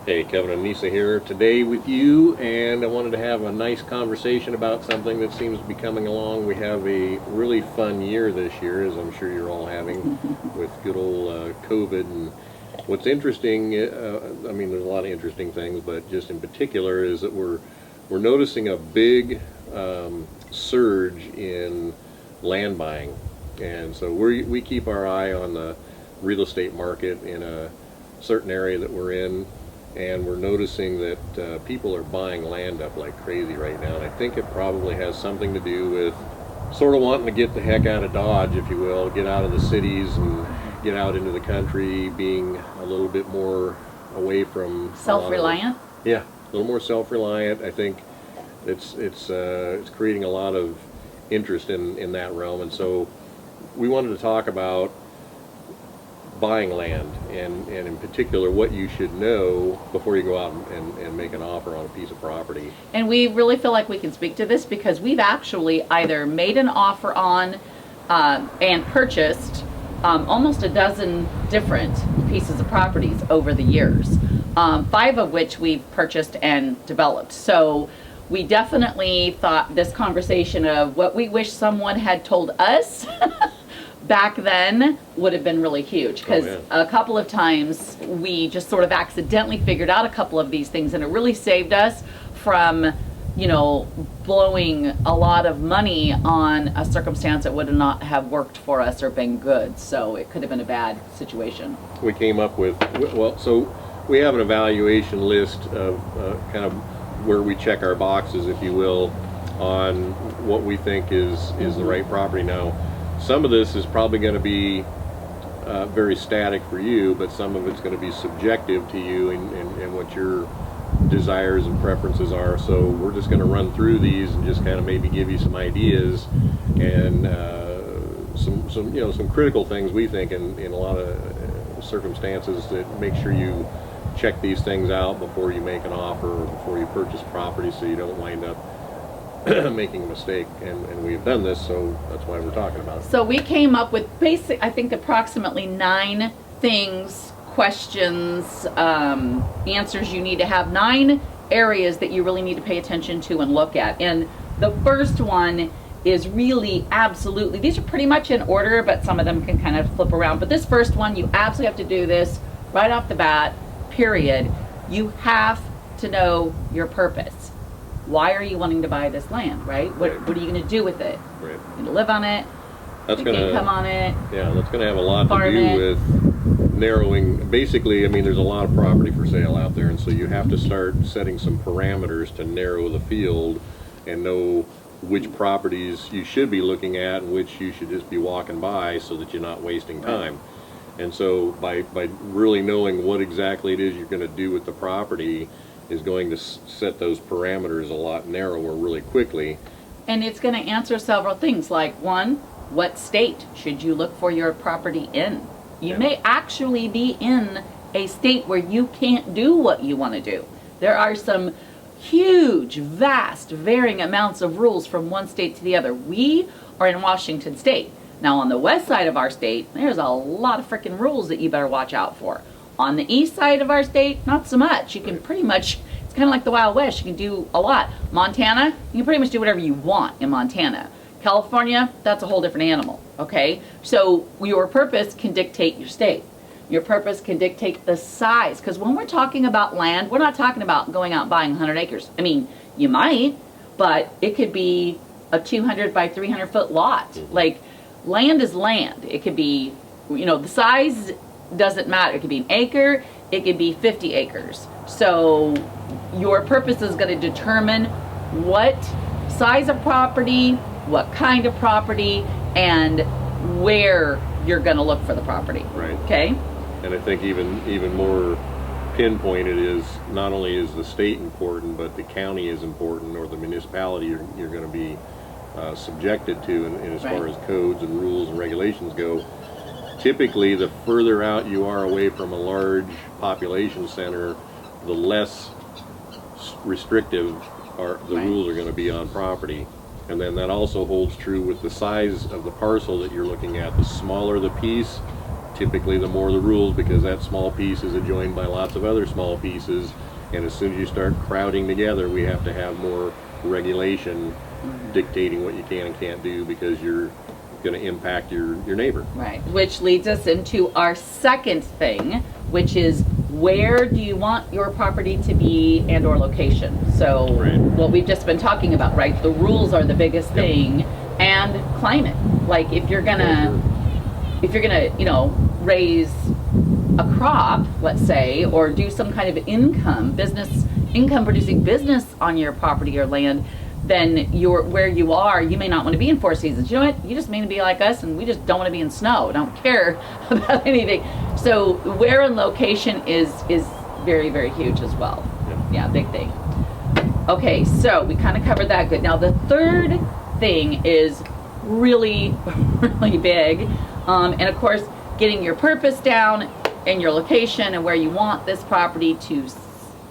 Hey, Kevin and Nisa here today with you, and I wanted to have a nice conversation about something that seems to be coming along. We have a really fun year this year, as I'm sure you're all having, with good old COVID. And what's interesting, I mean, there's a lot of interesting things, but just in particular is that we're noticing a big surge in land buying, and so we keep our eye on the real estate market in a certain area that we're in. And we're noticing that people are buying land up like crazy right now. And I think it probably has something to do with sort of wanting to get the heck out of Dodge, if you will, get out of the cities and get out into the country, being a little bit more away from self-reliant. Yeah, a little more self-reliant. I think it's creating a lot of interest in that realm. And so we wanted to talk about buying land, and in particular what you should know before you go out and make an offer on a piece of property. And we really feel like we can speak to this because we've actually either made an offer on and purchased almost a dozen different pieces of properties over the years, 5 of which we've purchased and developed. So we definitely thought this conversation of what we wish someone had told us back then would have been really huge, because a couple of times we just sort of accidentally figured out a couple of these things, and it really saved us from, you know, blowing a lot of money on a circumstance that would not have worked for us or been good. So it could have been a bad situation. We came up with, well, so we have an evaluation list of kind of where we check our boxes, if you will, on what we think is the right property. Now, some of this is probably going to be very static for you, but some of it's going to be subjective to you and what your desires and preferences are. So we're just going to run through these and just kind of maybe give you some ideas and some critical things we think in a lot of circumstances, that make sure you check these things out before you make an offer or before you purchase property, so you don't wind up making a mistake. And we've done this, so that's why we're talking about it. So we came up with I think approximately 9 things, questions, answers you need to have, 9 areas that you really need to pay attention to and look at. And the first one is really absolutely, these are pretty much in order, but some of them can kind of flip around. But this first one, you absolutely have to do this right off the bat, period. You have to know your purpose. Why are you wanting to buy this land, right? What are you going to do with it? Right. You're going to live on it? That's going to income on it? Yeah, that's going to have a lot to do with narrowing. Basically, I mean, there's a lot of property for sale out there, and so you have to start setting some parameters to narrow the field and know which properties you should be looking at and which you should just be walking by, so that you're not wasting time. And so by really knowing what exactly it is you're going to do with the property is going to set those parameters a lot narrower really quickly. And it's going to answer several things, like 1, what state should you look for your property in? You may actually be in a state where you can't do what you want to do. There are some huge, vast, varying amounts of rules from one state to the other. We are in Washington State. Now, on the west side of our state, there's a lot of freaking rules that you better watch out for. On the east side of our state, not so much. You can pretty much, it's kind of like the Wild West, you can do a lot. Montana, you can pretty much do whatever you want in Montana. California, that's a whole different animal, okay? So your purpose can dictate your state. Your purpose can dictate the size, because when we're talking about land, we're not talking about going out and buying 100 acres. I mean, you might, but it could be a 200 by 300 foot lot. Like, land is land. It could be, you know, the size doesn't matter. It could be an acre, it could be 50 acres. So your purpose is going to determine what size of property, what kind of property, and where you're going to look for the property. Right. Okay? And I think even more pinpointed is, not only is the state important, but the county is important, or the municipality you're going to be subjected to, and as far as codes and rules and regulations go. Typically, the further out you are away from a large population center, the less restrictive the rules are going to be on property. And then that also holds true with the size of the parcel that you're looking at. The smaller the piece, typically the more the rules, because that small piece is adjoined by lots of other small pieces, and as soon as you start crowding together, we have to have more regulation dictating what you can and can't do, because you're going to impact your neighbor. Right, which leads us into our second thing, which is where do you want your property to be and or location. So what we've just been talking about, right? The rules are the biggest thing, and climate. Like if you're gonna you know, raise a crop, let's say, or do some kind of income producing business on your property or land, then where you are, you may not want to be in 4 seasons. You know what? You just may be like us, and we just don't want to be in snow. Don't care about anything. So where and location is very, very huge as well. Yeah, big thing. Okay, so we kind of covered that good. Now the third thing is really, really big. And of course, getting your purpose down and your location and where you want this property to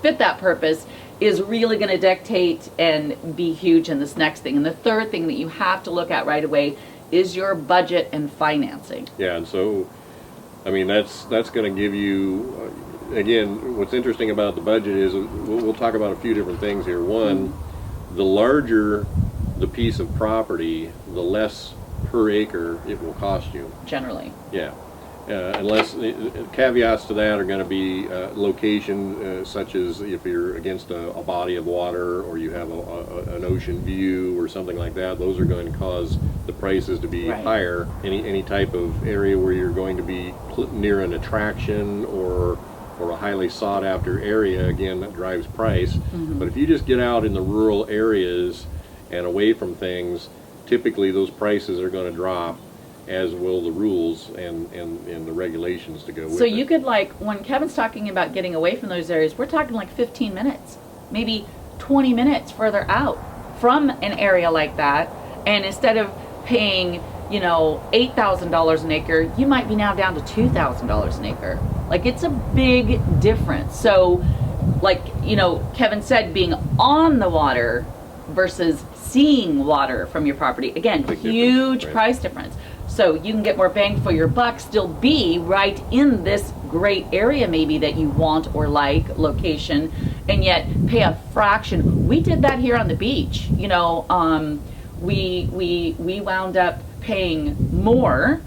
fit that purpose is really going to dictate and be huge in this next thing. And the third thing that you have to look at right away is your budget and financing. Yeah, and so, I mean, that's going to give you, again, what's interesting about the budget is we'll talk about a few different things here. One, the larger the piece of property, the less per acre it will cost you. Generally. Yeah. Unless caveats to that are going to be location, such as if you're against a body of water, or you have an ocean view or something like that. Those are going to cause the prices to be higher. Any type of area where you're going to be near an attraction or a highly sought after area, again, that drives price. But if you just get out in the rural areas and away from things, typically those prices are going to drop, as will the rules and the regulations to go with it. So you could, like, when Kevin's talking about getting away from those areas, we're talking like 15 minutes, maybe 20 minutes further out from an area like that. And instead of paying, you know, $8,000 an acre, you might be now down to $2,000 an acre. Like, it's a big difference. So, like, you know, Kevin said, being on the water versus seeing water from your property, again, huge price difference. So you can get more bang for your buck, still be right in this great area maybe that you want or like, location, and yet pay a fraction. We did that here on the beach. You know, we wound up paying more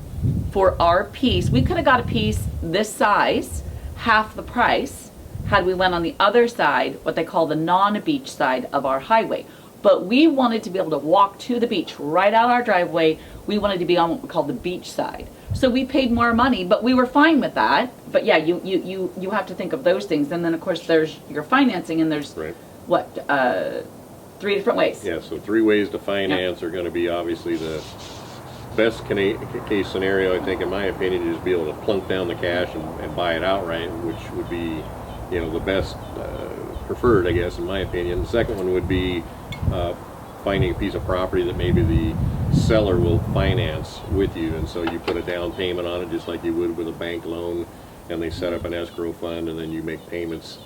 for our piece. We could have got a piece this size, half the price, had we went on the other side, what they call the non-beach side of our highway. But we wanted to be able to walk to the beach right out our driveway. We wanted to be on what we call the beach side. So we paid more money, but we were fine with that. But yeah, you have to think of those things. And then of course there's your financing, and there's what, 3 different ways. Yeah, so 3 ways to finance are going to be obviously the best case scenario, I think, in my opinion, is to be able to plunk down the cash and buy it outright, which would be, you know, the best preferred, I guess, in my opinion. The second one would be finding a piece of property that maybe the seller will finance with you, and so you put a down payment on it just like you would with a bank loan, and they set up an escrow fund, and then you make payments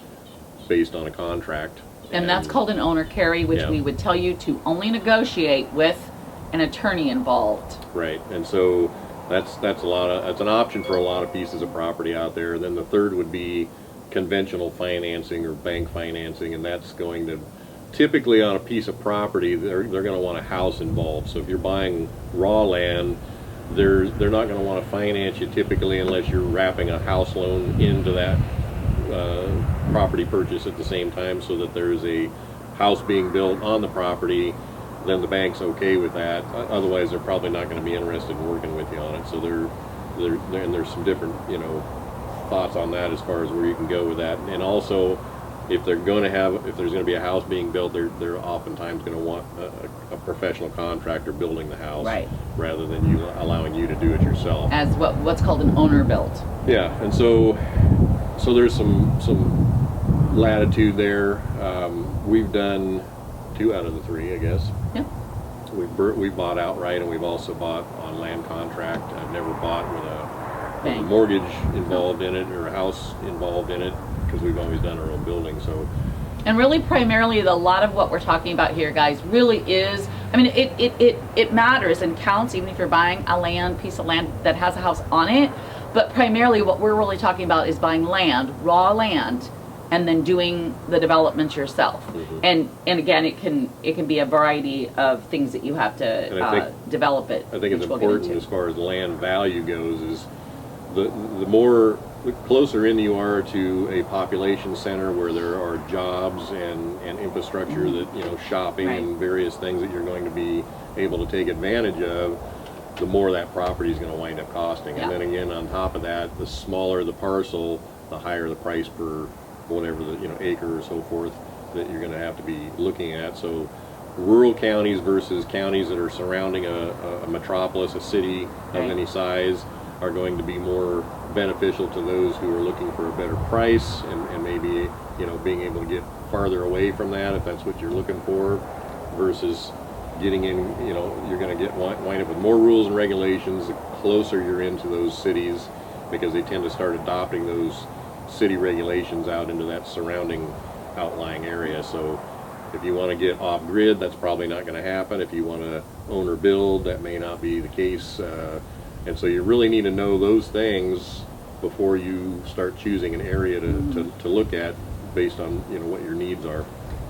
based on a contract. And that's called an owner carry, which we would tell you to only negotiate with an attorney involved. Right, and so that's an option for a lot of pieces of property out there. And then the third would be conventional financing or bank financing, and that's going to typically, on a piece of property, they're going to want a house involved. So if you're buying raw land, they're not going to want to finance you typically unless you're wrapping a house loan into that property purchase at the same time, so that there's a house being built on the property. Then the bank's okay with that. Otherwise, they're probably not going to be interested in working with you on it. So and there's some different, you know, thoughts on that as far as where you can go with that. And also, if there's going to be a house being built, they're oftentimes going to want a professional contractor building the house, rather than you allowing you to do it yourself. As what's called an owner built. Yeah, and so there's some latitude there. We've done 2 out of the 3, I guess. Yeah. We've bought outright, and we've also bought on land contract. I've never bought with a mortgage involved in it or a house involved in it, because we've always done our own building. So, and really primarily a lot of what we're talking about here, guys, really is, I mean, it matters and counts, even if you're buying a piece of land that has a house on it. But primarily what we're really talking about is buying land, raw land, and then doing the development yourself. And again, it can be a variety of things that you have to develop it. I think it's important as far as land value goes is the closer in you are to a population center where there are jobs and infrastructure that, you know, shopping and various things that you're going to be able to take advantage of, the more that property is going to wind up costing. And then again, on top of that, the smaller the parcel, the higher the price per whatever the, you know, acre or so forth that you're going to have to be looking at. So rural counties versus counties that are surrounding a metropolis, a city of any size, are going to be more beneficial to those who are looking for a better price and maybe, you know, being able to get farther away from that if that's what you're looking for, versus getting in, you know, you're going to wind up with more rules and regulations the closer you're into those cities, because they tend to start adopting those city regulations out into that surrounding outlying area. So if you want to get off grid, that's probably not going to happen. If you want to own or build, that may not be the case. And so you really need to know those things before you start choosing an area to look at based on, you know, what your needs are.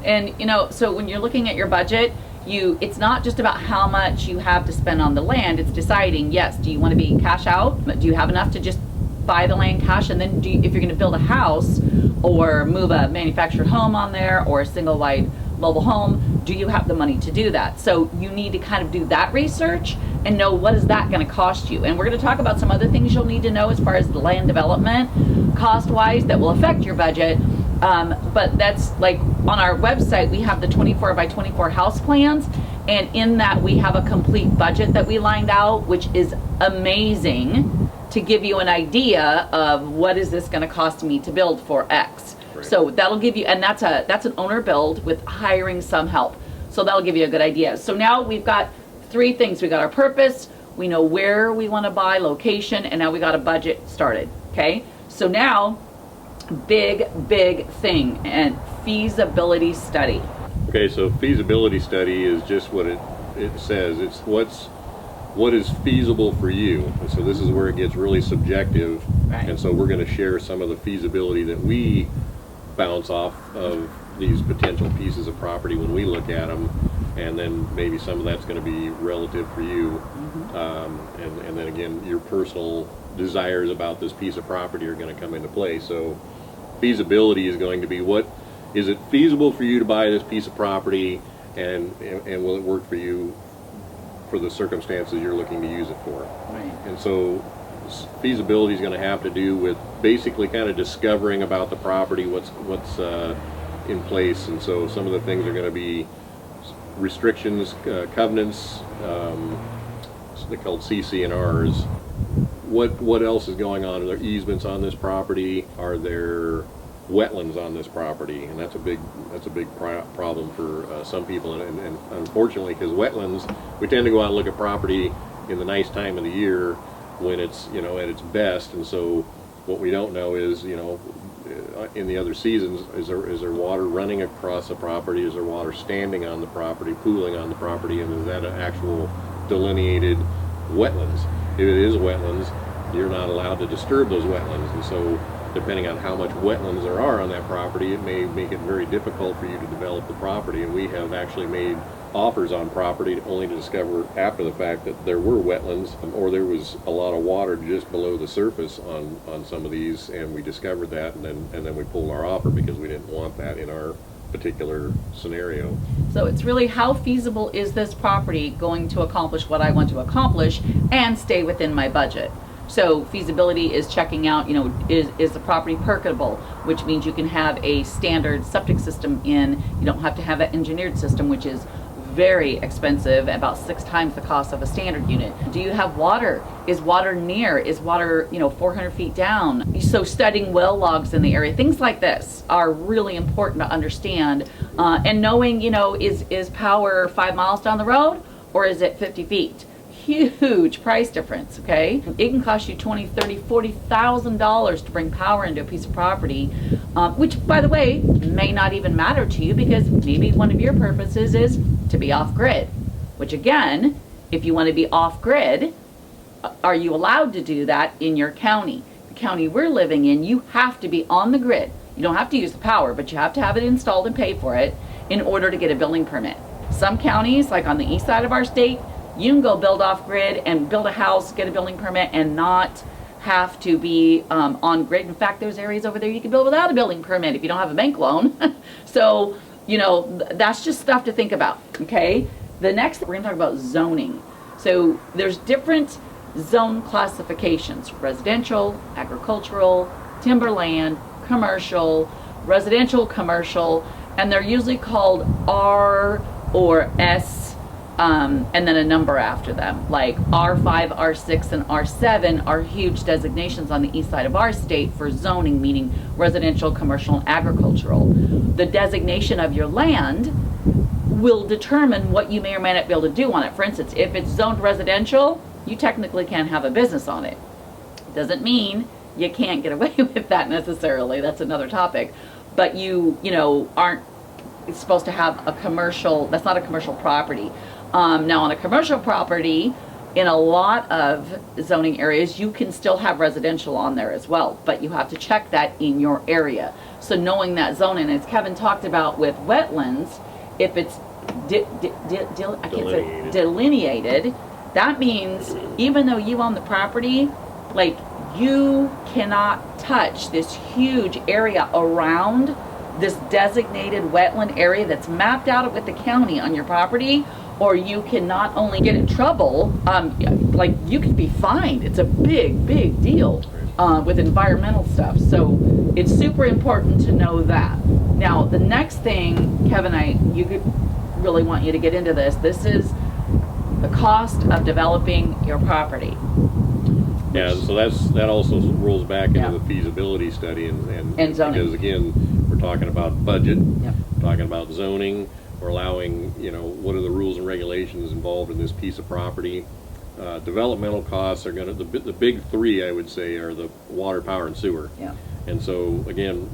And, you know, so when you're looking at your budget, it's not just about how much you have to spend on the land. It's deciding, yes, do you want to be cash out? Do you have enough to just buy the land cash, and then if you're going to build a house or move a manufactured home on there or a single wide mobile home, do you have the money to do that? So you need to kind of do that research and know what is that going to cost you. And we're going to talk about some other things you'll need to know as far as the land development cost wise that will affect your budget. But that's like on our website, we have the 24 by 24 house plans, and in that we have a complete budget that we lined out, which is amazing, to give you an idea of what is this going to cost me to build for X. So that'll give you, and that's an owner build with hiring some help. So that'll give you a good idea. So now we've got three things. We got our purpose, we know where we want to buy, location, and now we got a budget started. Okay. So now, big thing, and feasibility study. Okay, so feasibility study is just what it says. It's what is feasible for you. And so this is where it gets really subjective. And so we're going to share some of the feasibility that we bounce off of these potential pieces of property when we look at them, and then maybe some of that's going to be relative for you. And then again, your personal desires about this piece of property are going to come into play. So feasibility is going to be, what is it feasible for you to buy this piece of property, and will it work for you for the circumstances you're looking to use it for. And so feasibility is going to have to do with basically kind of discovering about the property, what's in place. And so some of the things are going to be restrictions, covenants, they're called CC&Rs. What else is going on? Are there easements on this property? Are there wetlands on this property? And that's a big problem for some people. And unfortunately, because wetlands, we tend to go out and look at property in the nice time of the year when it's, you know, at its best. And so what we don't know is, you know, in the other seasons, is there water running across the property? Is there water standing on the property, pooling on the property? And is that an actual delineated wetlands? If it is wetlands, you're not allowed to disturb those wetlands. And so depending on how much wetlands there are on that property, it may make it very difficult for you to develop the property. And we have actually made offers on property only to discover after the fact that there were wetlands, or there was a lot of water just below the surface on some of these, and we discovered that, and then we pulled our offer because we didn't want that in our particular scenario. So it's really, how feasible is this property going to accomplish what I want to accomplish and stay within my budget? So feasibility is checking out, you know, is the property percolable, which means you can have a standard septic system in. You don't have to have an engineered system, which is very expensive, about 6 times the cost of a standard unit. Do you have water? Is water near? Is water, you know, 400 feet down? So studying well logs in the area, things like this are really important to understand. And knowing, you know, is power 5 miles down the road, or is it 50 feet? Huge price difference, okay? It can cost you $20,000, $30,000, $40,000 to bring power into a piece of property, which, by the way, may not even matter to you because maybe one of your purposes is to be off-grid, which again, if you want to be off-grid, are you allowed to do that in your county? The county we're living in, you have to be on the grid. You don't have to use the power, but you have to have it installed and pay for it in order to get a building permit. Some counties, like on the east side of our state, you can go build off grid and build a house, get a building permit, and not have to be on grid. In fact, there's areas over there you can build without a building permit if you don't have a bank loan. So, you know, that's just stuff to think about, okay? The next, we're gonna talk about zoning. So there's different zone classifications: residential, agricultural, timberland, commercial, residential, commercial, and they're usually called R or S, and then a number after them. Like R5, R6, and R7 are huge designations on the east side of our state for zoning, meaning residential, commercial, and agricultural. The designation of your land will determine what you may or may not be able to do on it. For instance, if it's zoned residential, you technically can't have a business on it. Doesn't mean you can't get away with that necessarily. That's another topic. But you know, aren't supposed to have a commercial, that's not a commercial property. Now on a commercial property, in a lot of zoning areas, you can still have residential on there as well, but you have to check that in your area. So knowing that zone, and as Kevin talked about with wetlands, if it's delineated, that means even though you own the property, like, you cannot touch this huge area around this designated wetland area that's mapped out with the county on your property, or you can not only get in trouble, like you can be fined. It's a big, big deal with environmental stuff. So it's super important to know that. Now, the next thing, Kevin, you really want you to get into this. This is the cost of developing your property. Yeah, so that also rolls back into the feasibility study and zoning. Because again, we're talking about budget, Yep. talking about zoning, we're allowing, you know, what are the rules and regulations involved in this piece of property. Developmental costs are gonna, the big three, I would say, are the water, power, and sewer. Yeah. And so again,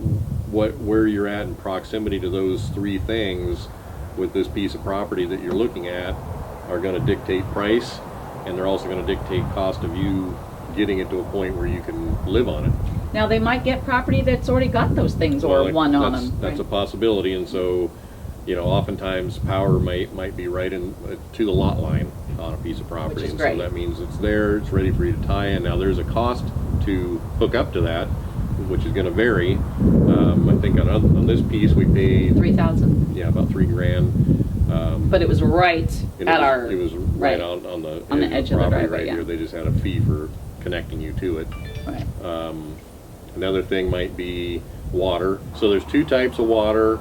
where you're at in proximity to those three things with this piece of property that you're looking at are going to dictate price, and they're also going to dictate cost of you getting it to a point where you can live on it. Now, they might get property that's already got those things, or one on them. That's right? a possibility, and so, you know, oftentimes power might be right in to the lot line on a piece of property, Which is and great. so that means it's there, it's ready for you to tie in. Now, there's a cost to hook up to that, which is going to vary. I think on this piece we paid $3,000. Yeah, about $3,000. But it was right And at it was right on the edge of the property driveway, right yeah. here. They just had a fee for connecting you to it. Right. Another thing might be water. So there's two types of water.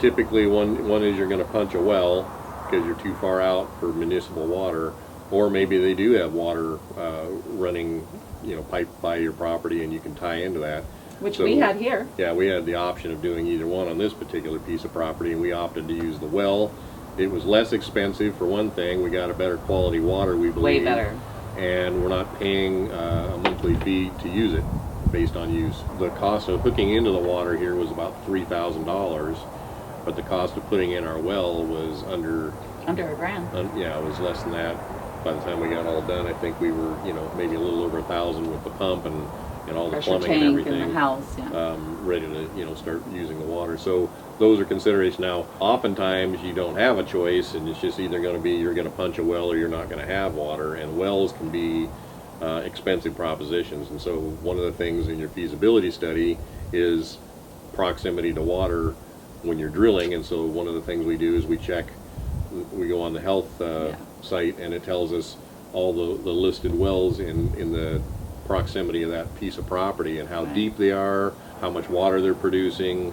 Typically, one is you're going to punch a well because you're too far out for municipal water, or maybe they do have water running, you know, pipe by your property, and you can tie into that. Which So, we had here. Yeah, we had the option of doing either one on this particular piece of property, and we opted to use the well. It was less expensive for one thing. We got a better quality water, we believe. Way better. And we're not paying a monthly fee to use it based on use. The cost of hooking into the water here was about $3,000, but the cost of putting in our well was under $1,000. yeah, it was less than that. By the time we got all done, I think we were, you know, maybe a little over $1,000 with the pump and all the Pressure plumbing and tank everything. in the house, yeah. Ready to, you know, start using the water. So those are considerations. Now, oftentimes you don't have a choice, and it's just either going to be you're going to punch a well or you're not going to have water. And wells can be expensive propositions. And so one of the things in your feasibility study is proximity to water when you're drilling. And so one of the things we do is we go on the health site, and it tells us all the listed wells in the proximity of that piece of property and how deep they are, how much water they're producing,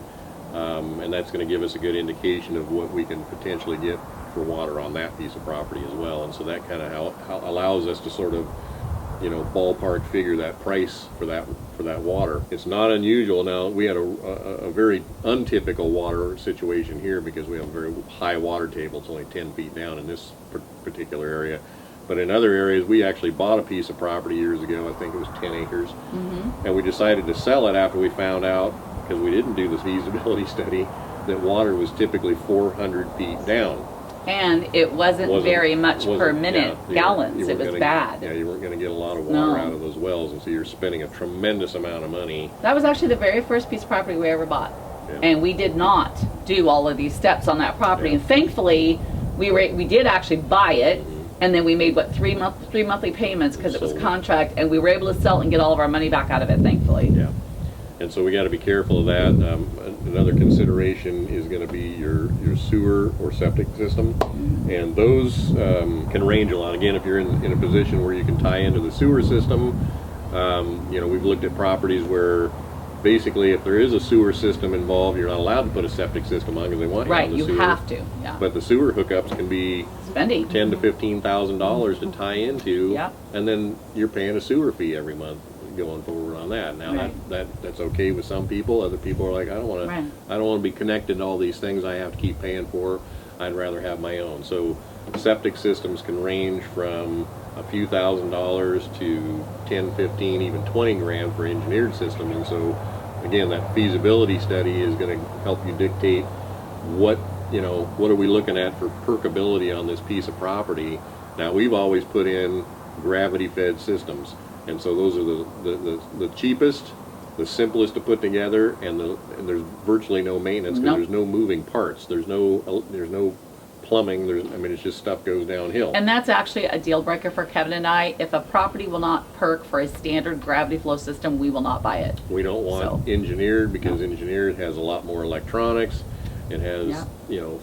and that's going to give us a good indication of what we can potentially get for water on that piece of property as well. And so that kind of allows us to sort of, you know, ballpark figure that price for that water. It's not unusual. Now, we had a very untypical water situation here because we have a very high water table. It's only 10 feet down in this particular area. But in other areas, we actually bought a piece of property years ago. I think it was 10 acres. Mm-hmm. And we decided to sell it after we found out, because we didn't do the feasibility study, that water was typically 400 feet down. And it wasn't very much per minute gallons. It was bad. Yeah, you weren't going to get a lot of water out of those wells, and so you're spending a tremendous amount of money. That was actually the very first piece of property we ever bought. Yeah. And we did not do all of these steps on that property. And thankfully, we did actually buy it. And then we made, what, three monthly payments because it was contract, and we were able to sell it and get all of our money back out of it, thankfully. Yeah. And so we got to be careful of that. Another consideration is going to be your sewer or septic system, and those can range a lot. Again, if you're in a position where you can tie into the sewer system, you know, we've looked at properties where basically if there is a sewer system involved, you're not allowed to put a septic system on because they want you on the sewer. Right, you have to. Yeah. But the sewer hookups can be spending $10,000 to $15,000 to tie into, and then you're paying a sewer fee every month going forward on that. Now that's okay with some people. Other people are like, I don't want to be connected to all these things I have to keep paying for. I'd rather have my own. So septic systems can range from a few $1,000s to 10, 15, even 20 grand for engineered systems. And so again, that feasibility study is going to help you dictate what are we looking at for perkability on this piece of property. Now, we've always put in gravity fed systems, and so those are the cheapest, the simplest to put together, and there's virtually no maintenance because there's no moving parts. There's no plumbing. It's just stuff goes downhill. And that's actually a deal breaker for Kevin and I. If a property will not perk for a standard gravity flow system, we will not buy it. We don't want engineered because engineered has a lot more electronics. It has,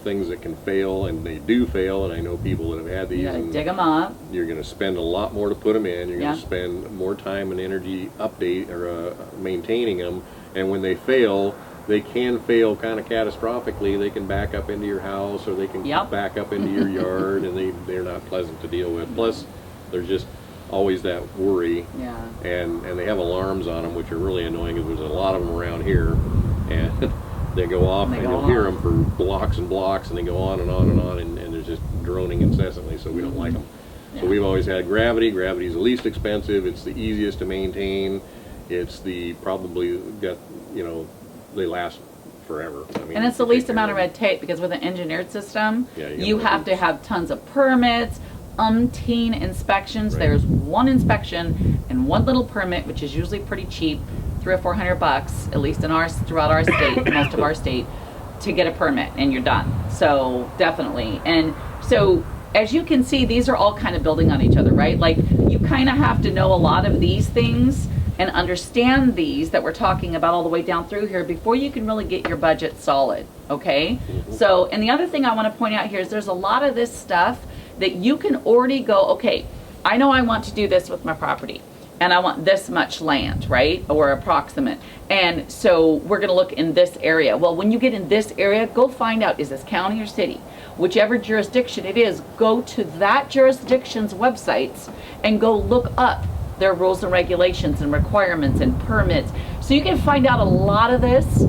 things that can fail, and they do fail, and I know people that have had these. You gotta dig them up. You're going to spend a lot more to put them in. You're going to spend more time and energy maintaining them, and when they fail, they can fail kind of catastrophically. They can back up into your house, or they can back up into your yard, and they're not pleasant to deal with. Plus, there's just always that worry, and they have alarms on them, which are really annoying because there's a lot of them around here, and they go off, and you'll hear them for blocks and blocks, and they go on and on and on, and there's just droning incessantly, so we don't like them. So we've always had gravity. Gravity is the least expensive. It's the easiest to maintain. It's they last forever. And it's the least amount of red tape, because with an engineered system, you have to have tons of permits, umpteen inspections. There's one inspection and one little permit, which is usually pretty cheap, $300 or $400, at least throughout our state, most of our state, to get a permit, and you're done. So definitely. And so as you can see, these are all kind of building on each other, right? Like, you kind of have to know a lot of these things and understand these that we're talking about all the way down through here before you can really get your budget solid, okay? So, and the other thing I want to point out here is there's a lot of this stuff that you can already go, okay, I know I want to do this with my property, and I want this much land, right? Or approximate. And so we're going to look in this area. Well, when you get in this area, go find out, is this county or city? Whichever jurisdiction it is, go to that jurisdiction's websites and go look up their rules and regulations and requirements and permits. So you can find out a lot of this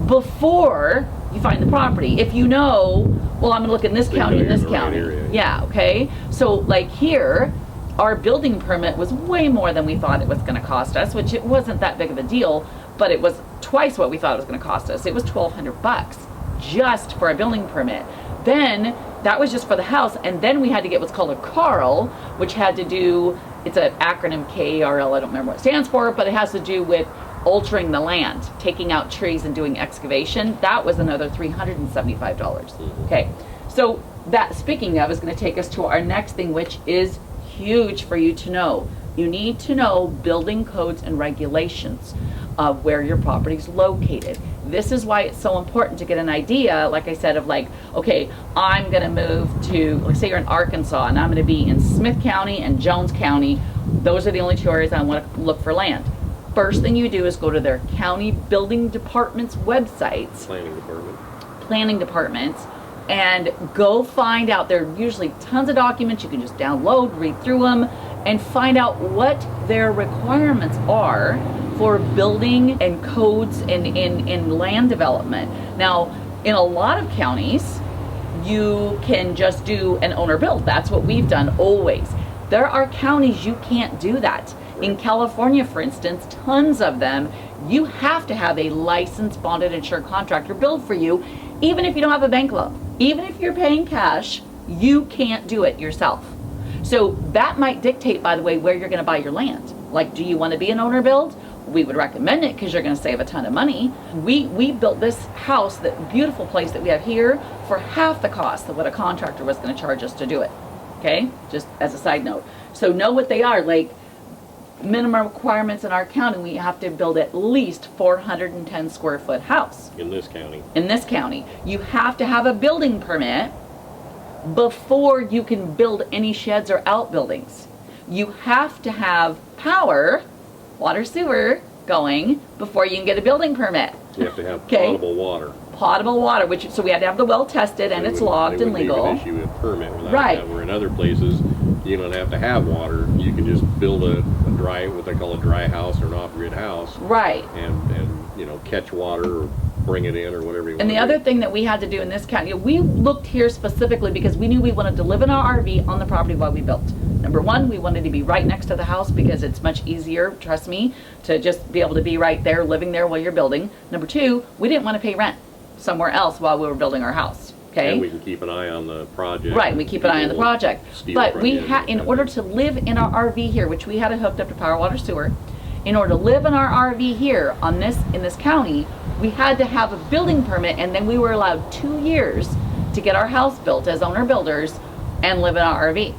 before you find the property. If you know, well, I'm going to look in this county and this county. Okay. So like here, our building permit was way more than we thought it was going to cost us, which it wasn't that big of a deal, but it was twice what we thought it was going to cost us. It was $1,200 just for a building permit. Then that was just for the house, and then we had to get what's called a CARL, which had to do, it's an acronym, KARL, I don't remember what it stands for, but it has to do with altering the land, taking out trees and doing excavation. That was another $375. Okay, so that, speaking of, is going to take us to our next thing, which is huge for you to know. You need to know building codes and regulations of where your property is located. This is why it's so important to get an idea, like I said, of like, okay, I'm going to move to, let's say you're in Arkansas, and I'm going to be in Smith County and Jones County. Those are the only two areas I want to look for land. First thing you do is go to their county building departments' websites. Planning departments. And go find out, there are usually tons of documents you can just download, read through them, and find out what their requirements are for building and codes in land development. Now, in a lot of counties, you can just do an owner build. That's what we've done always. There are counties you can't do that. In California, for instance, tons of them, you have to have a licensed, bonded, insured contractor build for you, even if you don't have a bank loan. Even if you're paying cash You can't do it yourself. So that might dictate, by the way, where you're going to buy your land. Like, do you want to be an owner build? We would recommend it because you're going to save a ton of money. We built this house, that beautiful place that we have here, for half the cost of what a contractor was going to charge us to do it. Okay, just as a side note. So know what they are. Like, minimum requirements in our county, we have to build at least 410 square foot house. In this county. In this county, you have to have a building permit before you can build any sheds or outbuildings. You have to have power, water, sewer going before you can get a building permit. You have to have Okay. potable water. Potable water, which, so we had to have the well tested and it's logged and legal. They wouldn't even issue a permit without Right. that. Where in other places, you don't have to have water. You can just build a dry, what they call a dry house or an off-grid house, Right. and you know, catch water or bring it in or whatever you want. And the other thing that we had to do in this county, we looked here specifically because we knew we wanted to live in our RV on the property while we built. Number one, we wanted to be right next to the house because it's much easier, trust me, to just be able to be right there, living there while you're building. Number two, we didn't want to pay rent somewhere else while we were building our house. Okay. And we can keep an eye on the project. Right, we keep an eye on the People project. steal But from we you had, in and- order to live in our RV here, which we had it hooked up to power, water, sewer, in order to live in our RV here on this, in this county, we had to have a building permit, and then we were allowed 2 years to get our house built as owner builders and live in our RV.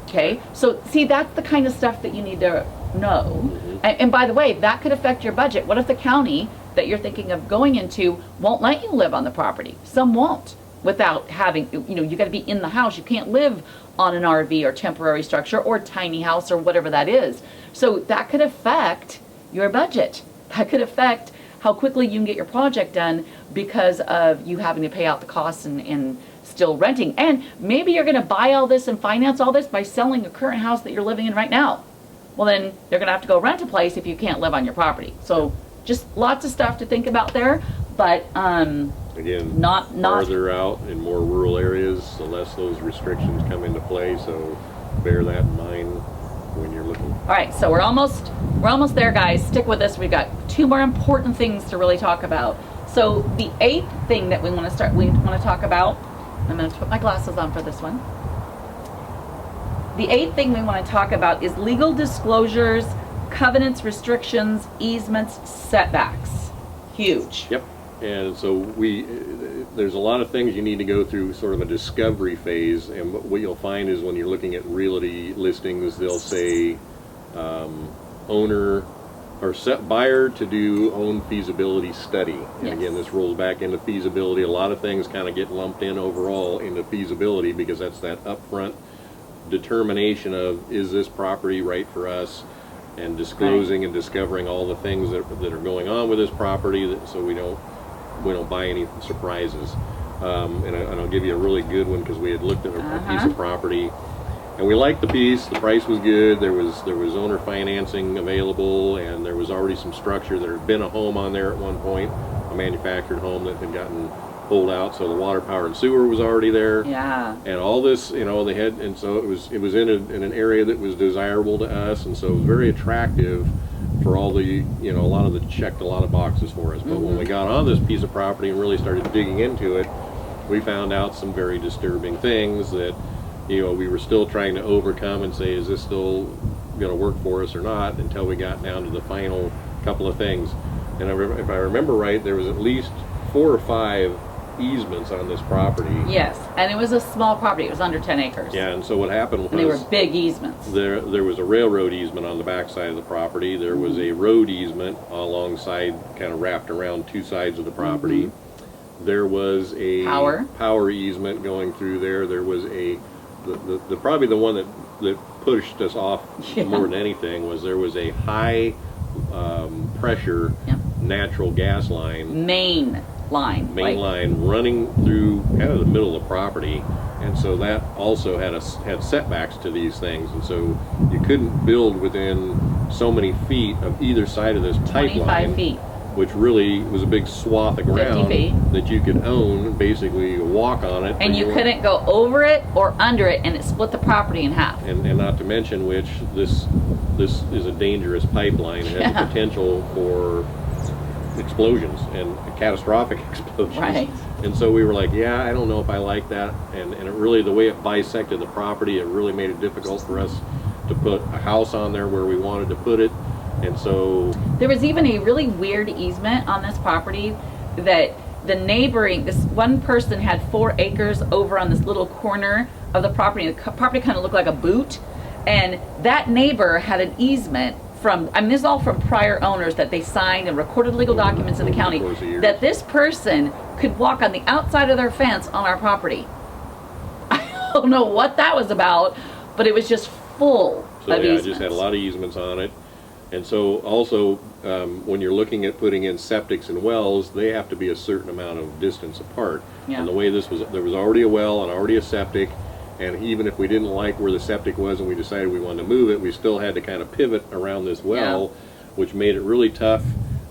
Okay, so see, that's the kind of stuff that you need to know. And by the way, that could affect your budget. What if the county that you're thinking of going into won't let you live on the property? Some won't, without having, you know, you got to be in the house. You can't live on an RV or temporary structure or tiny house or whatever that is. So that could affect your budget. That could affect how quickly you can get your project done because of you having to pay out the costs and still renting. And maybe you're going to buy all this and finance all this by selling a current house that you're living in right now. Well, then you're going to have to go rent a place if you can't live on your property. So just lots of stuff to think about there. But Again, not farther out in more rural areas, the less those restrictions come into play. So bear that in mind when you're looking. All right, so we're almost there, guys. Stick with us. We've got 2 more important things to really talk about. So the 8th thing that we want to talk about, I'm going to put my glasses on for this one. The 8th thing we want to talk about is legal disclosures, covenants, restrictions, easements, setbacks. Huge. Yep. And so there's a lot of things you need to go through sort of a discovery phase, and what you'll find is when you're looking at realty listings, they'll say owner or set buyer to do own feasibility study. And Yes. again, this rolls back into feasibility. A lot of things kind of get lumped in overall into feasibility because that's that upfront determination of, is this property right for us, and disclosing and discovering all the things that are going on with this property, so we don't buy any surprises. And I'll give you a really good one because we had looked at a piece of property and we liked the piece. The price was good. There was owner financing available, and there was already some structure. There had been a home on there at one point, a manufactured home that had gotten pulled out, so the water, power, and sewer was already there. Yeah. And all this, you know, they had, and so it was in an area that was desirable to us, and so it was very attractive for all the, you know, a lot of checked a lot of boxes for us. But when we got on this piece of property and really started digging into it, we found out some very disturbing things that, you know, we were still trying to overcome and say, is this still going to work for us or not, until we got down to the final couple of things. And if I remember right, there was at least 4 or 5 easements on this property. Yes, and it was a small property. It was under 10 acres. Yeah, and so what happened was, And they were big easements. there was a railroad easement on the back side of the property. There was a road easement alongside, kind of wrapped around 2 sides of the property. There was a power easement going through there. There was the probably the one that pushed us off more than anything was there was a high pressure natural gas line, main line running through kind of the middle of the property, and so that also had setbacks to these things, and so you couldn't build within so many feet of either side of this pipeline, 25 feet. which really was a big swath of ground 50 feet. that you could own, basically walk on it. And you couldn't go over it or under it, and it split the property in half. And not to mention which this is a dangerous pipeline. It has the potential for explosions and catastrophic explosions. Right. And so we were like, yeah, I don't know if I like that. And it really, the way it bisected the property, it really made it difficult for us to put a house on there where we wanted to put it. And so there was even a really weird easement on this property that the neighboring, this one person had 4 acres over on this little corner of the property. The property kind of looked like a boot. And that neighbor had an easement from, I mean, this is all from prior owners that they signed and recorded legal documents in the county, that this person could walk on the outside of their fence on our property. I don't know what that was about, but it was just full of easements. I just had a lot of easements on it. And so also, when you're looking at putting in septics and wells, they have to be a certain amount of distance apart. Yeah. And the way this was, there was already a well and already a septic. And even if we didn't like where the septic was and we decided we wanted to move it, we still had to kind of pivot around this well, which made it really tough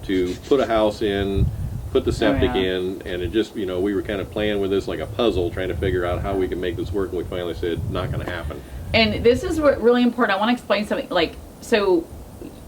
to put a house in, put the septic in, and it just, you know, we were kind of playing with this like a puzzle, trying to figure out how we can make this work, and we finally said, not going to happen. And this is what really important. I want to explain something. Like, so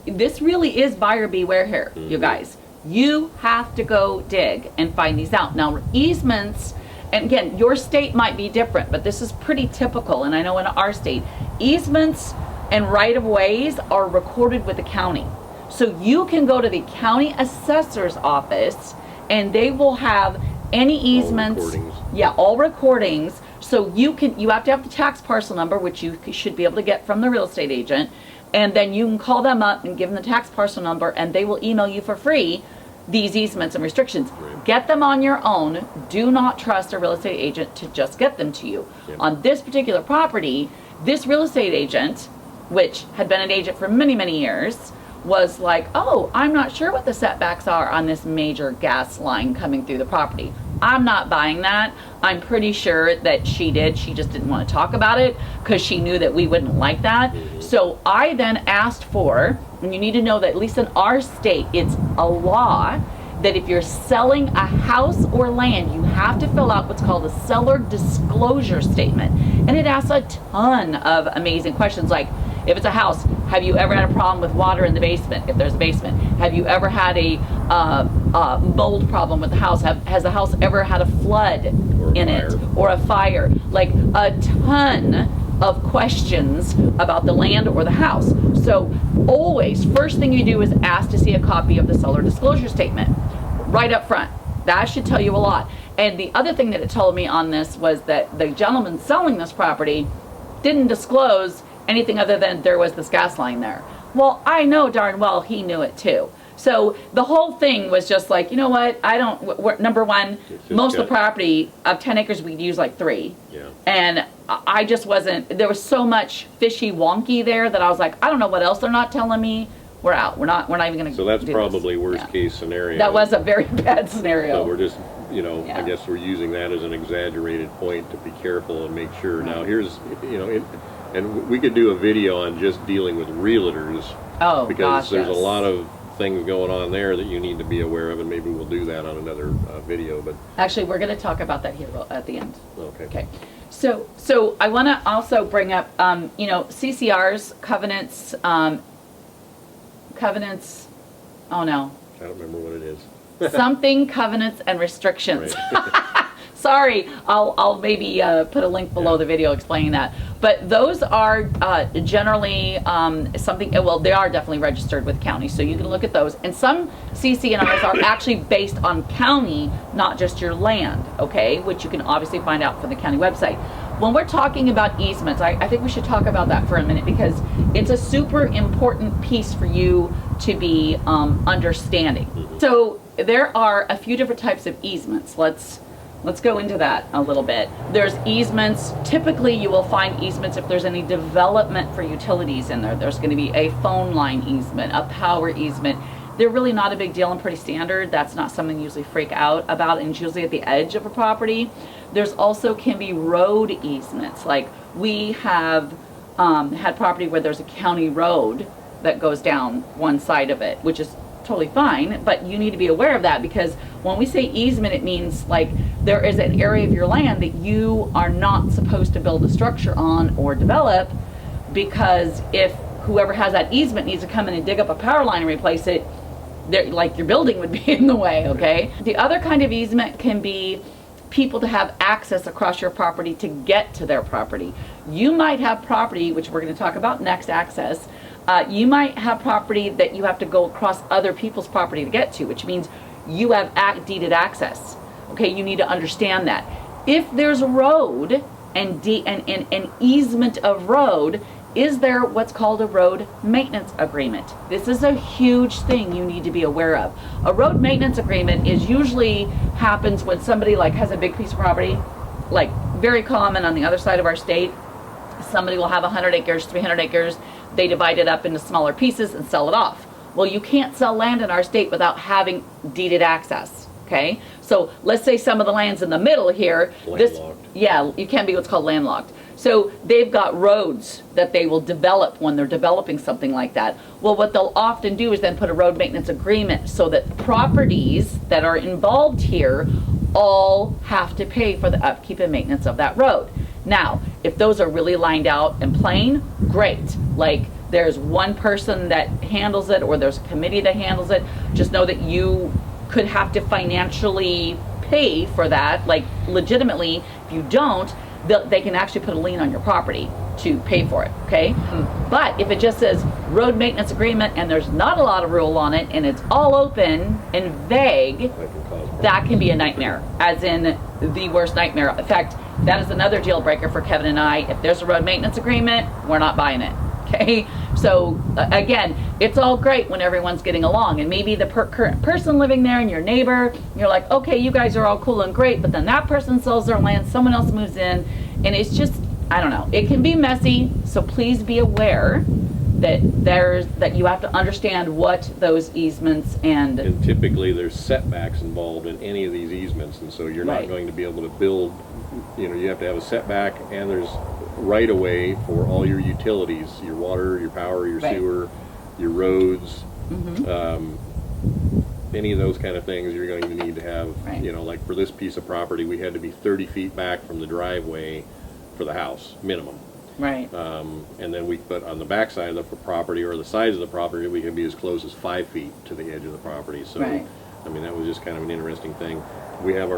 this really is buyer beware here, you guys. You have to go dig and find these out. Now, easements, and again, your state might be different, but this is pretty typical, and I know in our state, easements and right-of-ways are recorded with the county. So you can go to the county assessor's office, and they will have any easements. All recordings. Yeah, all recordings. So you have to have the tax parcel number, which you should be able to get from the real estate agent, and then you can call them up and give them the tax parcel number, and they will email you for free these easements and restrictions. Right. Get them on your own. Do not trust a real estate agent to just get them to you. Yep. On this particular property, this real estate agent, which had been an agent for many, many years, was like, oh, I'm not sure what the setbacks are on this major gas line coming through the property. I'm not buying that. I'm pretty sure that she did. She just didn't want to talk about it because she knew that we wouldn't like that. So I then asked for, and you need to know that at least in our state, it's a law that if you're selling a house or land, you have to fill out what's called a seller disclosure statement. And it asks a ton of amazing questions, like, if it's a house, have you ever had a problem with water in the basement, if there's a basement? Have you ever had a mold problem with the house? Has the house ever had a flood in it or a fire? Like a ton of questions about the land or the house. So always, first thing you do is ask to see a copy of the seller disclosure statement right up front. That should tell you a lot. And the other thing that it told me on this was that the gentleman selling this property didn't disclose anything other than there was this gas line there. Well, I know darn well he knew it too. So the whole thing was just like, you know what, number one, most of the property of 10 acres, we'd use like 3. Yeah. And I just wasn't, there was so much fishy wonky there that I was like, I don't know what else they're not telling me. We're out. We're not even going to. So that's probably worst case scenario. That was a very bad scenario. So we're just, you know, I guess we're using that as an exaggerated point to be careful and make sure. Now here's, you know, and we could do a video on just dealing with realtors. Oh, because there's a lot of things going on there that you need to be aware of, and maybe we'll do that on another video. But actually, we're going to talk about that here at the end. Okay. Okay. So I want to also bring up, you know, CCRs, covenants. Covenants. Oh no. I don't remember what it is. Something covenants and restrictions. Right. Sorry, I'll maybe put a link below the video explaining that. But those are generally something, well, they are definitely registered with county, so you can look at those. And some CC&Rs are actually based on county, not just your land, okay? Which you can obviously find out from the county website. When we're talking about easements, I think we should talk about that for a minute, because it's a super important piece for you to be understanding. So there are a few different types of easements. Let's go into that a little bit. There's easements. Typically, you will find easements if there's any development for utilities in there. There's going to be a phone line easement, a power easement. They're really not a big deal and pretty standard. That's not something you usually freak out about, and it's usually at the edge of a property. There's also can be road easements. Like we have had property where there's a county road that goes down one side of it, which is totally fine, but you need to be aware of that, because when we say easement, it means like there is an area of your land that you are not supposed to build a structure on or develop, because if whoever has that easement needs to come in and dig up a power line and replace it, like your building would be in the way, okay? The other kind of easement can be people to have access across your property to get to their property. You might have property, which we're going to talk about next, access. You might have property that you have to go across other people's property to get to, which means you have deeded access. Okay, you need to understand that. If there's a road and an easement of road, is there what's called a road maintenance agreement? This is a huge thing you need to be aware of. A road maintenance agreement is usually happens when somebody like has a big piece of property, like very common on the other side of our state. Somebody will have 100 acres, 300 acres. They divide it up into smaller pieces and sell it off. Well, you can't sell land in our state without having deeded access. Okay, so let's say some of the land's in the middle here. Landlocked. Yeah, you can't be what's called landlocked. So they've got roads that they will develop when they're developing something like that. Well, what they'll often do is then put a road maintenance agreement so that properties that are involved here all have to pay for the upkeep and maintenance of that road. Now, if those are really lined out and plain, great. Like there's one person that handles it or there's a committee that handles it, just know that you could have to financially pay for that, like legitimately. If you don't, they can actually put a lien on your property to pay for it, okay? But if it just says road maintenance agreement and there's not a lot of rule on it and it's all open and vague, that can be a nightmare, as in the worst nightmare. In fact, that is another deal breaker for Kevin and I. If there's a road maintenance agreement, we're not buying it, okay? So again, it's all great when everyone's getting along, and maybe the current person living there and your neighbor, you're like, okay, you guys are all cool and great, but then that person sells their land, someone else moves in, and it's just, I don't know, it can be messy. So please be aware that you have to understand what those easements and typically there's setbacks involved in any of these easements, and so you're not going to be able to build, you have to have a setback, and there's right of way for all your utilities, your water, your power, your sewer, your roads, any of those kind of things you're going to need to have. Like for this piece of property, we had to be 30 feet back from the driveway for the house, minimum. Right. And then but on the back side of the property or the sides of the property, we can be as close as 5 feet to the edge of the property. So, I mean, that was just kind of an interesting thing. We have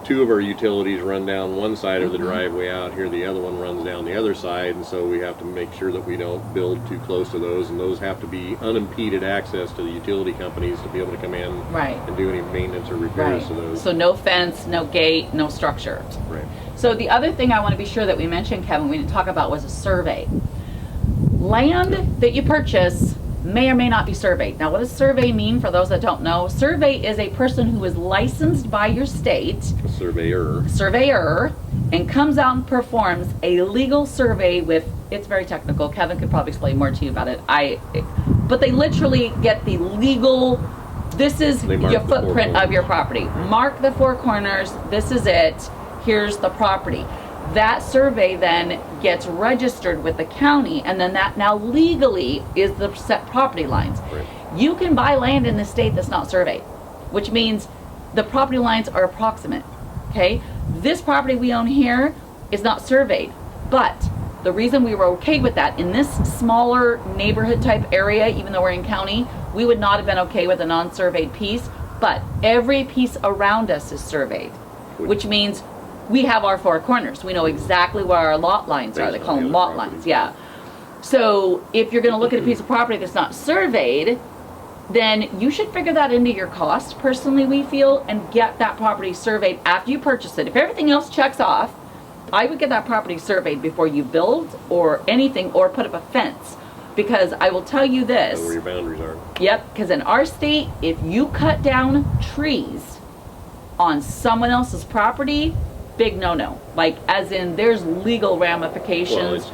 two of our utilities run down one side of the driveway out here, the other one runs down the other side, and so we have to make sure that we don't build too close to those, and those have to be unimpeded access to the utility companies to be able to come in and do any maintenance or repairs to those. So no fence, no gate, no structure. Right. So the other thing I want to be sure that we mentioned, Kevin, we didn't talk about, was a survey. Land that you purchase may or may not be surveyed. Now, what does survey mean for those that don't know? Survey is a person who is licensed by your state, A surveyor, and comes out and performs a legal survey with, it's very technical, Kevin could probably explain more to you about it. But they literally get the legal, this is your footprint of your property. Mark the four corners, this is it, here's the property. That survey then gets registered with the county, and then that now legally is the set property lines. Right. You can buy land in the state that's not surveyed, which means the property lines are approximate, okay? This property we own here is not surveyed, but the reason we were okay with that, in this smaller neighborhood type area, even though we're in county, we would not have been okay with a non-surveyed piece, but every piece around us is surveyed, which means we have our four corners. We know exactly where our lot lines are. They call them lot lines, So if you're going to look at a piece of property that's not surveyed, then you should figure that into your cost, personally, we feel, and get that property surveyed after you purchase it. If everything else checks off, I would get that property surveyed before you build or anything, or put up a fence. Because I will tell you this. Know where your boundaries are. Yep, because in our state, if you cut down trees on someone else's property, big no-no. Like, as in, there's legal ramifications.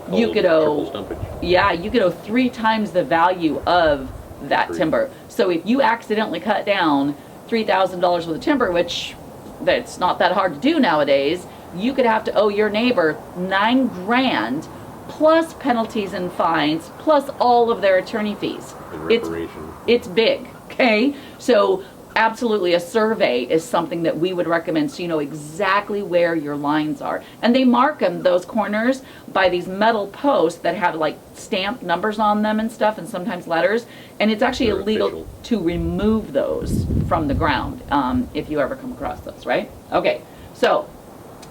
Well, you could owe, stumpage. you could owe 3 times the value of that timber. So if you accidentally cut down $3,000 worth of timber, which that's not that hard to do nowadays, you could have to owe your neighbor $9 grand plus penalties and fines plus all of their attorney fees. And reparation. It's big, okay? So absolutely, a survey is something that we would recommend, so you know exactly where your lines are. And they mark them, those corners, by these metal posts that have like stamped numbers on them and stuff, and sometimes letters. And it's actually illegal to remove those from the ground if you ever come across those, right? Okay, So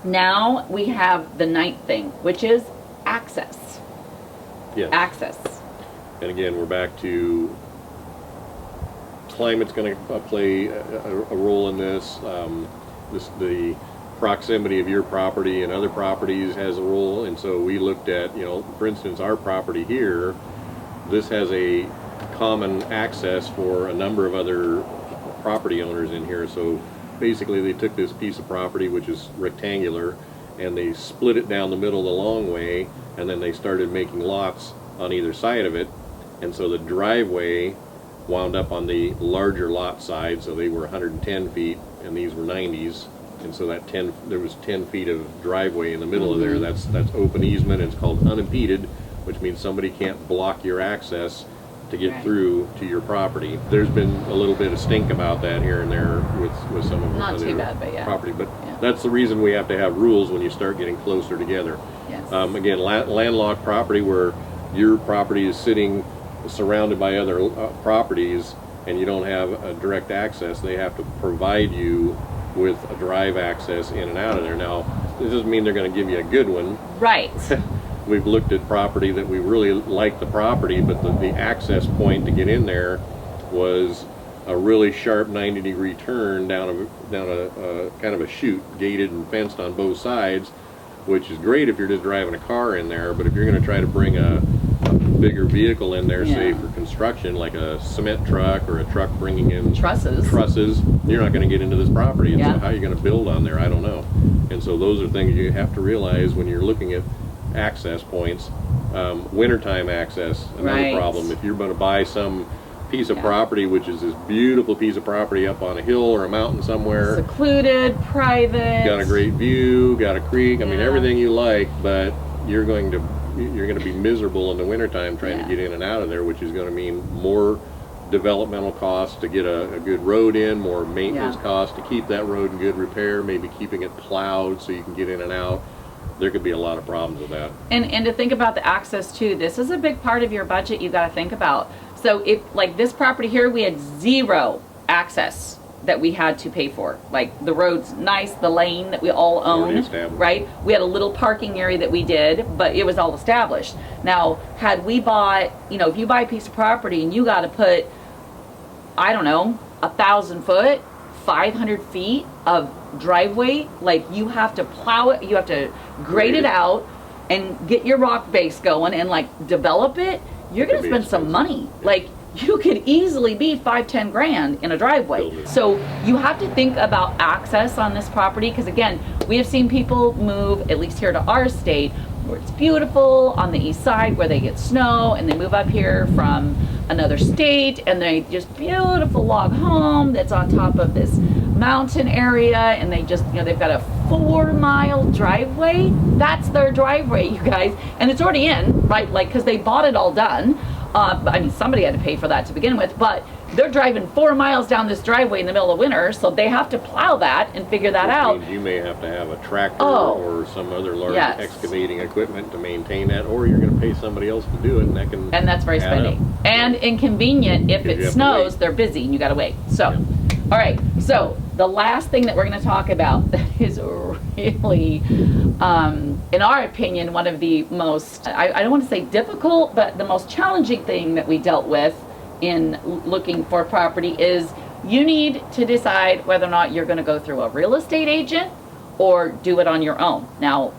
now we have the ninth thing, which is access. Yes. Access. And again, we're back to climate's going to play a role in this. The proximity of your property and other properties has a role. And so we looked at, you know, for instance, our property here, this has a common access for a number of other property owners in here. So basically they took this piece of property, which is rectangular, and they split it down the middle the long way, and then they started making lots on either side of it. And so the driveway wound up on the larger lot side, so they were 110 feet and these were 90s. And so that there was 10 feet of driveway in the middle of there. That's open easement. It's called unimpeded, which means somebody can't block your access to get through to your property. There's been a little bit of stink about that here and there with some of Not the too bad, but property, but that's the reason we have to have rules when you start getting closer together. Yes. Again, landlocked property where your property is sitting surrounded by other properties and you don't have a direct access, they have to provide you with a drive access in and out of there. Now, this doesn't mean they're going to give you a good one. Right. We've looked at property that we really like the property, but the access point to get in there was a really sharp 90-degree turn down a kind of a chute, gated and fenced on both sides, which is great if you're just driving a car in there. But if you're going to try to bring a bigger vehicle in there, say for construction, like a cement truck or a truck bringing in trusses, you're not going to get into this property. And so how are you going to build on there? I don't know. And so those are things you have to realize when you're looking at access points. Wintertime access, another problem. If you're going to buy some piece of property, which is this beautiful piece of property up on a hill or a mountain somewhere, secluded, private, got a great view, got a creek, I mean everything you like, but you're going to be miserable in the wintertime trying to get in and out of there, which is going to mean more developmental costs to get a good road in, more maintenance costs to keep that road in good repair, maybe keeping it plowed so you can get in and out. There could be a lot of problems with that. And to think about the access too, this is a big part of your budget you got to think about. So if, like this property here, we had zero access that we had to pay for. Like the road's nice, the lane that we all own, right? We had a little parking area that we did, but it was all established. Now, had we bought, you know, if you buy a piece of property and you got to put, I don't know, 1,000 foot, 500 feet of driveway, like you have to plow it, you have to grade it out and get your rock base going and like develop it, you're going to spend some money. Like you could easily be 5-10 grand in a driveway. So you have to think about access on this property, because again, we have seen people move, at least here to our state, where it's beautiful on the east side where they get snow, and they move up here from another state and they just beautiful log home that's on top of this mountain area, and they just, you know, they've got a 4-mile driveway. That's their driveway, you guys, and it's already in, right? Like, because they bought it all done. I mean, somebody had to pay for that to begin with, but they're driving 4 miles down this driveway in the middle of winter, so they have to plow that and figure that out. Means you may have to have a tractor or some other large excavating equipment to maintain that, or you're going to pay somebody else to do it, and that's very spendy and inconvenient. If it snows, they're busy and you got to wait. So, all right. So the last thing that we're going to talk about that is really, in our opinion, one of the most, I don't want to say difficult, but the most challenging thing that we dealt with in looking for property is you need to decide whether or not you're going to go through a real estate agent or do it on your own. Now,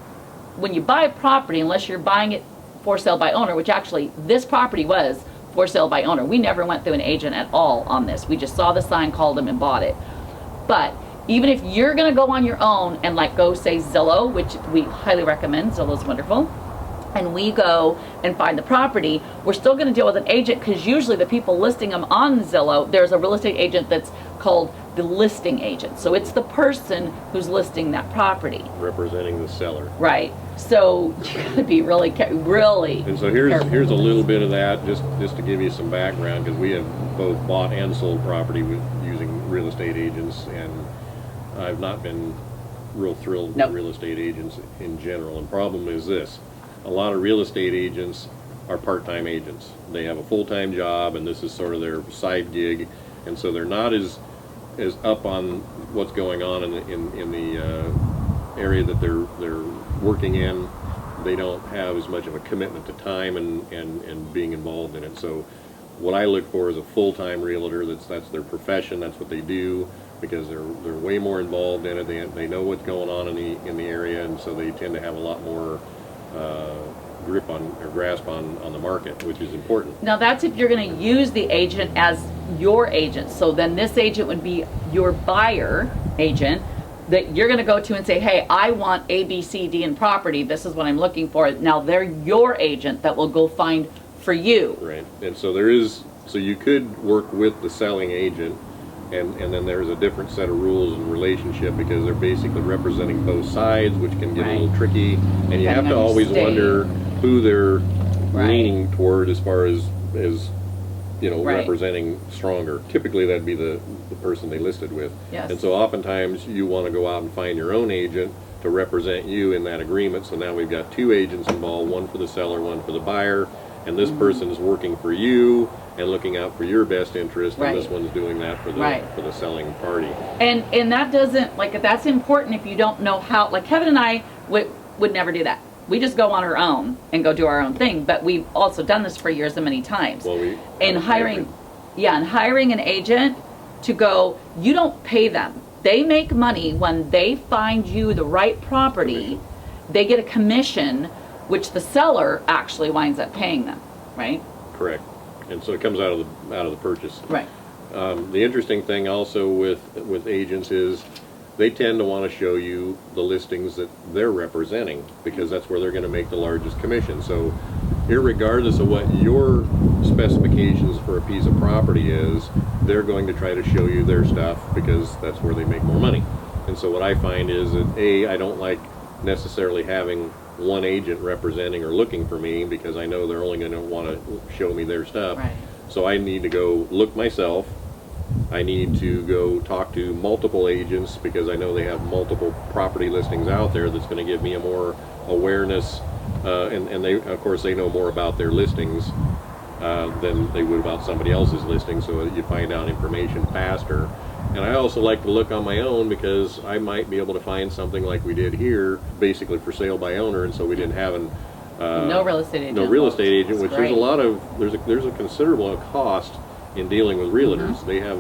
when you buy a property, unless you're buying it for sale by owner, which actually this property was for sale by owner. We never went through an agent at all on this. We just saw the sign, called them, and bought it. But even if you're going to go on your own and like go say Zillow, which we highly recommend, Zillow's wonderful, and we go and find the property, we're still going to deal with an agent, because usually the people listing them on Zillow, there's a real estate agent that's called the listing agent. So it's the person who's listing that property, representing the seller. Right. So you got to be really. And so here's a little bit of that, just to give you some background, because we have both bought and sold property using real estate agents, and I've not been real thrilled with real estate agents in general. And problem is this: a lot of real estate agents are part-time agents. They have a full-time job, and this is sort of their side gig, and so they're not as up on what's going on in the area that they're working in, they don't have as much of a commitment to time and being involved in it. So what I look for is a full-time realtor. That's their profession. That's what they do, because they're way more involved in it. They know what's going on in the area, and so they tend to have a lot more grip on or grasp on the market, which is important. Now that's if you're going to use the agent as your agent. So then this agent would be your buyer agent that you're going to go to and say, hey, I want A, B, C, D in property. This is what I'm looking for. Now they're your agent that will go find for you. Right. And so so you could work with the selling agent, and then there's a different set of rules and relationship, because they're basically representing both sides, which can get a little tricky, and you have to always wonder who they're leaning toward as far as representing stronger. Typically that'd be the person they listed with. Yes. And so oftentimes you want to go out and find your own agent to represent you in that agreement. So now we've got two agents involved, one for the seller, one for the buyer, and this person is working for you and looking out for your best interest, and this one's doing that for the selling party. And that doesn't, like, that's important if you don't know how. Like Kevin and I would never do that. We just go on our own and go do our own thing. But we've also done this for years and many times. Well, hiring an agent to go, you don't pay them. They make money when they find you the right property. They get a commission, which the seller actually winds up paying them, right? Correct. And so it comes out of the purchase. Right. The interesting thing also with agents is they tend to want to show you the listings that they're representing, because that's where they're going to make the largest commission. So irregardless of what your specifications for a piece of property is, they're going to try to show you their stuff, because that's where they make more money. And so what I find is that I don't like necessarily having one agent representing or looking for me, because I know they're only going to want to show me their stuff. Right. So I need to go look myself. I need to go talk to multiple agents, because I know they have multiple property listings out there. That's going to give me a more awareness, and they, of course, they know more about their listings than they would about somebody else's listing, so you find out information faster. And I also like to look on my own, because I might be able to find something like we did here, basically for sale by owner, and so we didn't have no real estate agent. No real estate agent, which great. there's a considerable cost in dealing with realtors. They have,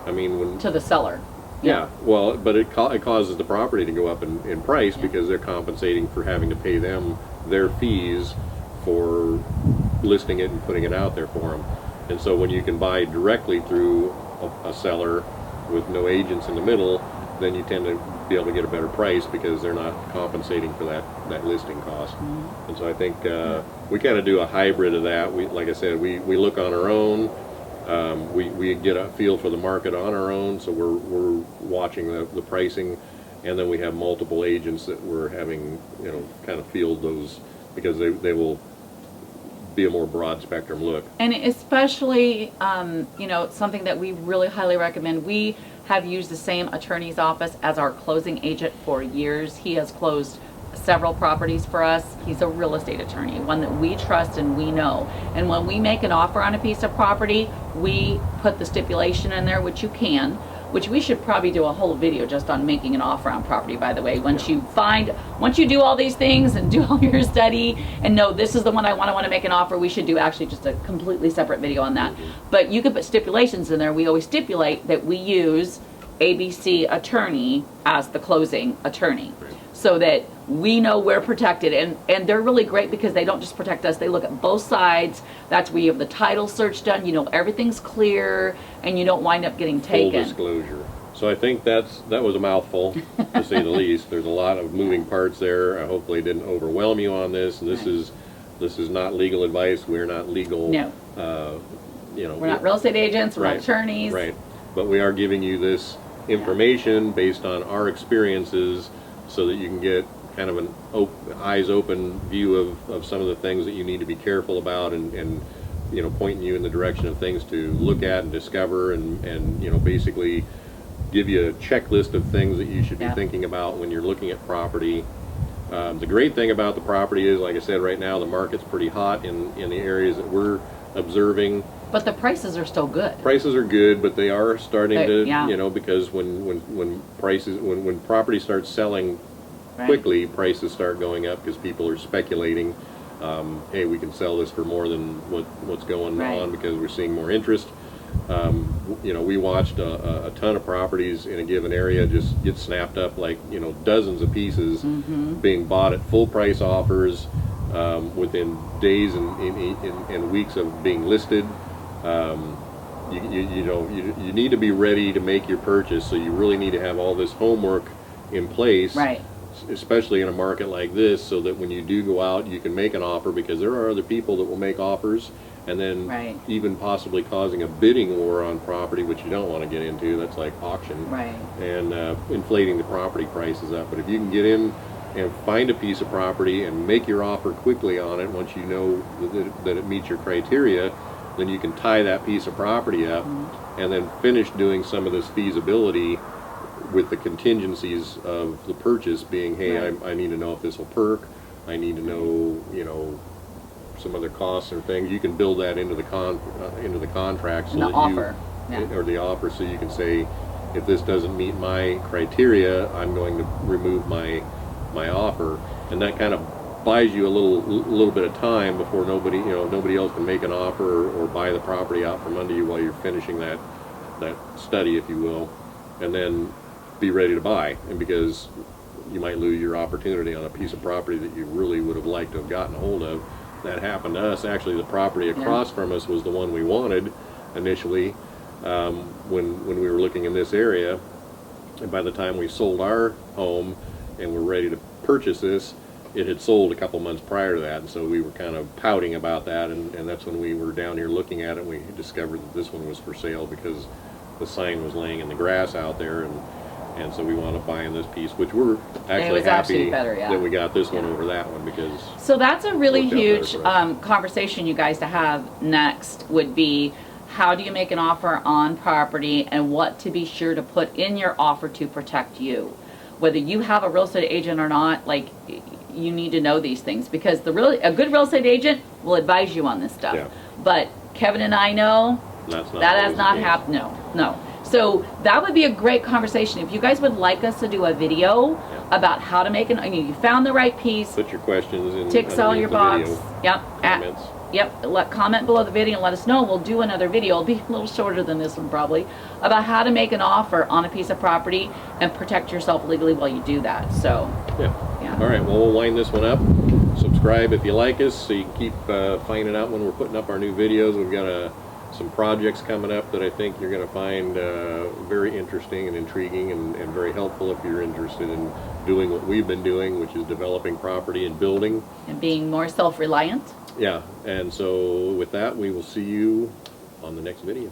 to the seller. Yeah, well, but it causes the property to go up in price, because they're compensating for having to pay them their fees for listing it and putting it out there for them. And so when you can buy directly through a seller with no agents in the middle, then you tend to be able to get a better price, because they're not compensating for that listing cost. And so I think we kind of do a hybrid of that. Like I said, we look on our own. We get a feel for the market on our own, so we're watching the pricing, and then we have multiple agents that we're having kind of field those, because they will be a more broad spectrum look. And especially, something that we really highly recommend. We have used the same attorney's office as our closing agent for years. He has closed several properties for us. He's a real estate attorney, one that we trust and we know. And when we make an offer on a piece of property, we put the stipulation in there, which you can, which we should probably do a whole video just on making an offer on property, by the way. Once you do all these things and do all your study and know this is the one I want to make an offer, we should do actually just a completely separate video on that. But you can put stipulations in there. We always stipulate that we use ABC attorney as the closing attorney, so that we know we're protected. And they're really great, because they don't just protect us, they look at both sides. That's where you have the title search done, everything's clear, and you don't wind up getting taken. Full disclosure. So I think that was a mouthful, to say the least. There's a lot of moving parts there. I hopefully didn't overwhelm you on this. And this is not legal advice. We're not legal. No. We're not real estate agents. We're not attorneys. Right. But we are giving you this information based on our experiences, so that you can get kind of an eyes open view of some of the things that you need to be careful about, and pointing you in the direction of things to look at and discover, and basically give you a checklist of things that you should be thinking about when you're looking at property. The great thing about the property is, like I said, right now the market's pretty hot in the areas that we're observing. But the prices are still good. Prices are good, but they are starting to, because when property starts selling Right. quickly prices start going up because people are speculating. Hey, we can sell this for more than what's going Right. on because we're seeing more interest. You know, we watched a ton of properties in a given area just get snapped up, like, you know, dozens of pieces being bought at full price offers within days and weeks of being listed. You know, you need to be ready to make your purchase, so you really need to have all this homework in place, Right. especially in a market like this, so that when you do go out, you can make an offer, because there are other people that will make offers, and then Right. even possibly causing a bidding war on property, which you don't want to get into. That's like auction, Right. and inflating the property prices up. But if you can get in and find a piece of property and make your offer quickly on it, once you know that it meets your criteria, then you can tie that piece of property up and then finish doing some of this feasibility with the contingencies of the purchase being, hey, Right. I need to know if this will perk. I need to know, you know, some other costs or things. You can build that into the contract, so The that offer. you Yeah. or the offer, so you can say, if this doesn't meet my criteria, I'm going to remove my offer, and that kind of buys you a little bit of time before nobody else can make an offer or buy the property out from under you while you're finishing that study, if you will, and then be ready to buy. And because you might lose your opportunity on a piece of property that you really would have liked to have gotten a hold of. That happened to us. Actually, the property across from us was the one we wanted initially when we were looking in this area. And by the time we sold our home and were ready to purchase this, it had sold a couple months prior to that, and so we were kind of pouting about that, and that's when we were down here looking at it, and we discovered that this one was for sale because the sign was laying in the grass out there, and so we wound up buying this piece, which we're actually was actually happy better, yeah. that we got this one over that one, because So that's a really Worked out better huge for us. conversation you guys to have next would be, how do you make an offer on property and what to be sure to put in your offer to protect you? Whether you have a real estate agent or not, like, you need to know these things, because a good real estate agent will advise you on this stuff. Yeah. But Kevin and I know that's not that always has the not case. happened. No. So that would be a great conversation. If you guys would like us to do a video about how to make you found the right piece, Put your questions in. ticks all your box. Video Yep. comments. Comment below the video and let us know. We'll do another video. It'll be a little shorter than this one probably, about how to make an offer on a piece of property and protect yourself legally while you do that. So, Yeah. yeah. All right. Well, we'll wind this one up. Subscribe if you like us, so you can keep finding out when we're putting up our new videos. We've got some projects coming up that I think you're going to find very interesting and intriguing, and very helpful if you're interested in doing what we've been doing, which is developing property and building. And being more self-reliant. Yeah. And so with that, we will see you on the next video.